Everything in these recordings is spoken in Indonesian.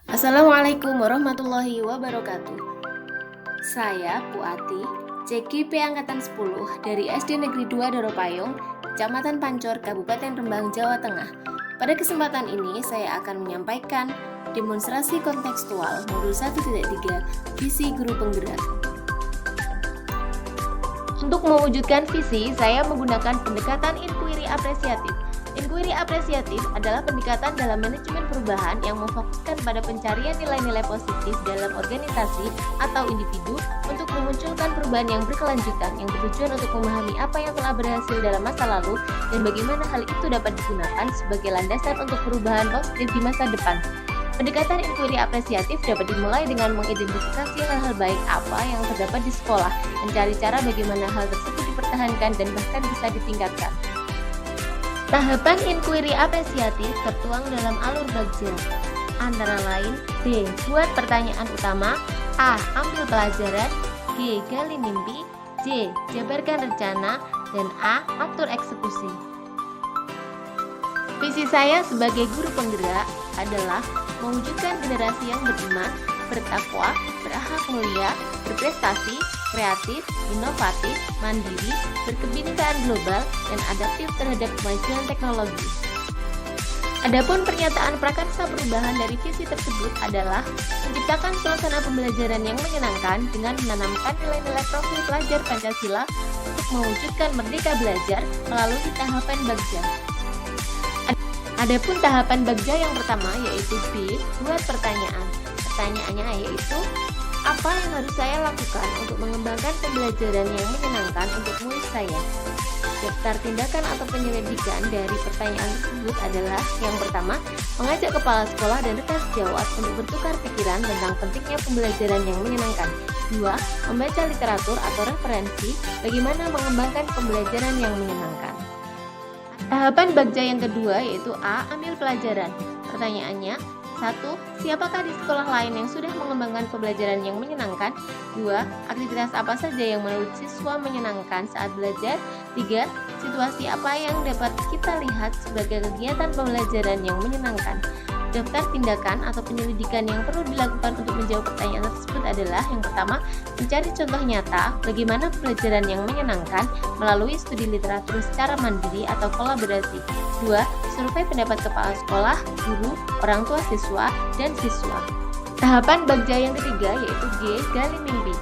Assalamualaikum warahmatullahi wabarakatuh. Saya Puati, CGP Angkatan 10 dari SD Negeri 2 Doropayung, Kecamatan Pancor, Kabupaten Rembang, Jawa Tengah. Pada kesempatan ini saya akan menyampaikan demonstrasi kontekstual modul 1.3 visi guru penggerak. Untuk mewujudkan visi, saya menggunakan pendekatan inquiry apresiatif. Inquiry apresiatif adalah pendekatan dalam manajemen perubahan yang memfokuskan pada pencarian nilai-nilai positif dalam organisasi atau individu untuk memunculkan perubahan yang berkelanjutan yang bertujuan untuk memahami apa yang telah berhasil dalam masa lalu dan bagaimana hal itu dapat digunakan sebagai landasan untuk perubahan positif di masa depan. Pendekatan inquiry apresiatif dapat dimulai dengan mengidentifikasi hal-hal baik apa yang terdapat di sekolah, mencari cara bagaimana hal tersebut dipertahankan dan bahkan bisa ditingkatkan. Tahapan inquiry apresiatif tertuang dalam alur Bagja, antara lain B. Buat pertanyaan utama, A. Ambil pelajaran, G. Gali mimpi, C. Jabarkan rencana, dan A. Atur eksekusi. Visi saya sebagai guru penggerak adalah mewujudkan generasi yang beriman, bertakwa, berakhlak mulia, berprestasi, kreatif, inovatif, mandiri, berkebinekaan global, dan adaptif terhadap kemajuan teknologi. Adapun pernyataan prakarsa perubahan dari visi tersebut adalah menciptakan suasana pembelajaran yang menyenangkan dengan menanamkan nilai-nilai profil pelajar Pancasila untuk mewujudkan merdeka belajar melalui tahapan Bagja. Adapun tahapan Bagja yang pertama yaitu B. Buat pertanyaan. Pertanyaannya yaitu, apa yang harus saya lakukan untuk mengembangkan pembelajaran yang menyenangkan untuk murid saya? Daftar tindakan atau penyelidikan dari pertanyaan tersebut adalah yang pertama, mengajak kepala sekolah dan rekan sejawat untuk bertukar pikiran tentang pentingnya pembelajaran yang menyenangkan. 2. Membaca literatur atau referensi bagaimana mengembangkan pembelajaran yang menyenangkan. Tahapan Bagja yang kedua yaitu A. Ambil pelajaran. Pertanyaannya, 1. Siapakah di sekolah lain yang sudah mengembangkan pembelajaran yang menyenangkan? 2. Aktivitas apa saja yang menurut siswa menyenangkan saat belajar? 3. Situasi apa yang dapat kita lihat sebagai kegiatan pembelajaran yang menyenangkan? Daftar tindakan atau penyelidikan yang perlu dilakukan untuk menjawab pertanyaan tersebut adalah yang pertama, mencari contoh nyata bagaimana pembelajaran yang menyenangkan melalui studi literatur secara mandiri atau kolaborasi. 2. Survei pendapat kepala sekolah, guru, orang tua siswa, dan siswa. Tahapan Bagja yang ketiga yaitu G. Gali mimpi.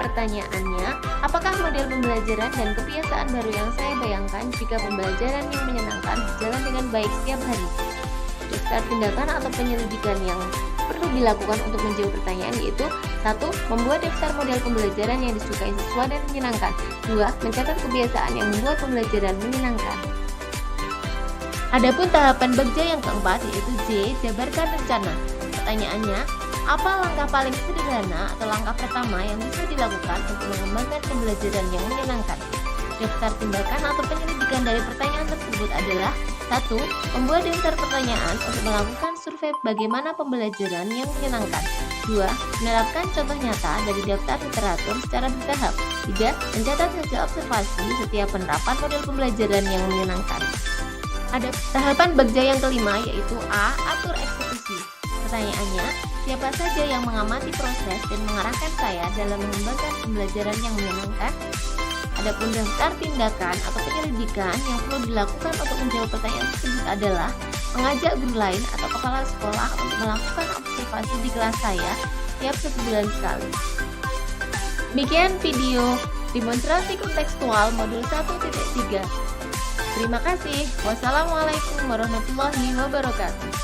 Pertanyaannya, apakah model pembelajaran dan kebiasaan baru yang saya bayangkan jika pembelajaran yang menyenangkan berjalan dengan baik setiap hari? Daftar tindakan atau penyelidikan yang perlu dilakukan untuk menjawab pertanyaan yaitu 1. Membuat daftar model pembelajaran yang disukai siswa dan menyenangkan. 2. Mencatat kebiasaan yang membuat pembelajaran menyenangkan. Adapun tahapan Bagja yang keempat yaitu J. Jabarkan rencana. Pertanyaannya, apa langkah paling sederhana atau langkah pertama yang bisa dilakukan untuk mengembangkan pembelajaran yang menyenangkan? Daftar tindakan atau penyelidikan dari pertanyaan tersebut adalah 1. Membuat daftar pertanyaan untuk melakukan survei bagaimana pembelajaran yang menyenangkan. 2. Menerapkan contoh nyata dari daftar literatur secara bertahap. 3. Mencatat hasil observasi setiap penerapan model pembelajaran yang menyenangkan. Ada tahapan Bagja yang kelima yaitu A. Atur eksekusi. Pertanyaannya, siapa saja yang mengamati proses dan mengarahkan saya dalam mengembangkan pembelajaran yang menyenangkan? Adapun daftar tindakan atau penyelidikan yang perlu dilakukan untuk menjawab pertanyaan tersebut adalah mengajak guru lain atau kepala sekolah untuk melakukan observasi di kelas saya setiap 1 bulan sekali. Demikian video demonstrasi kontekstual modul 1.3. Terima kasih. Wassalamualaikum warahmatullahi wabarakatuh.